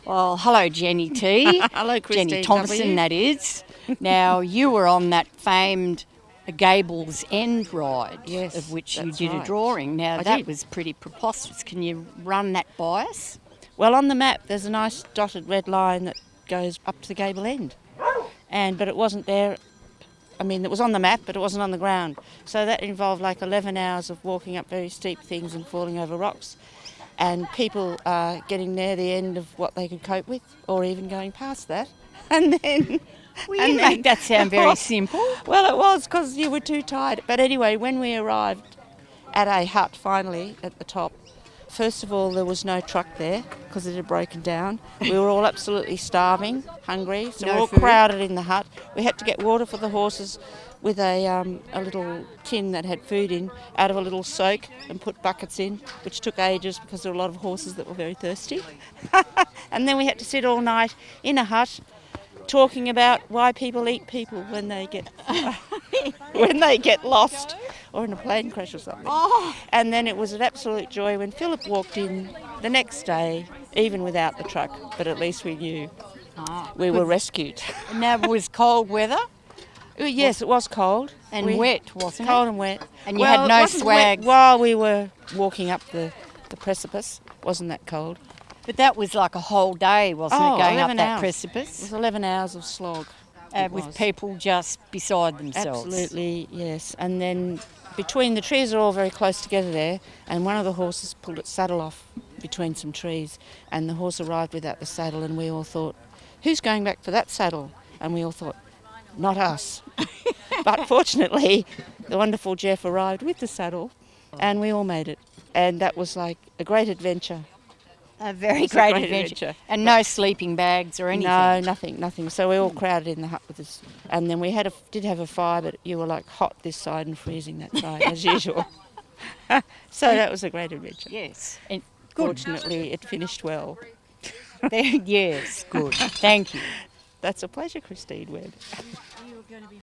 Well, hello, Jenny T. Hello, Christine Jenny Thomson, W. that is. Now, you were on that famed Gables End ride, Yes, of which you that's did a right. drawing. Now, I that did. was pretty preposterous. Can you run that by us? Well, on the map, there's a nice dotted red line that goes up to the gable end, but it wasn't there. I mean, it was on the map, but it wasn't on the ground. So that involved like 11 hours of walking up very steep things and falling over rocks, and people getting near the end of what they could cope with, or even going past that, and then. Well, you make that sound very simple. Well, it was because you were too tired. But anyway, when we arrived at a hut finally at the top, first of all, there was no truck there because it had broken down. We were all absolutely starving, hungry, so No we're all food. crowded in the hut. We had to get water for the horses with a little tin that had food in out of a little soak and put buckets in, which took ages because there were a lot of horses that were very thirsty. And then we had to sit all night in a hut talking about why people eat people when they get lost or in a plane crash or something. Oh. And then it was an absolute joy when Philip walked in the next day, even without the truck, but at least we knew we were rescued. And that was cold weather Yes, it was cold. and wet, wasn't Cold it? and wet. And you had it no wasn't swag. wet while we were walking up the precipice. Wasn't that cold? But that was like a whole day, wasn't it, going up 11 that hours. It precipice? was 11 hours of slog. It With was. people just beside themselves. Absolutely, yes. And then between the trees are all very close together there, and one of the horses pulled its saddle off between some trees, and the horse arrived without the saddle, and we all thought, who's going back for that saddle? And we all thought, not us. But fortunately, the wonderful Jeff arrived with the saddle, and we all made it. And that was like a great adventure. A very It's a great great adventure. adventure. And no sleeping bags or anything. No, nothing. So we all crowded in the hut with us. And then we did have a fire, but you were like hot this side and freezing that side, as usual. So that was a great adventure. Yes. And good. Fortunately, it finished well. Yes, good. Thank you. That's a pleasure, Christine Webb.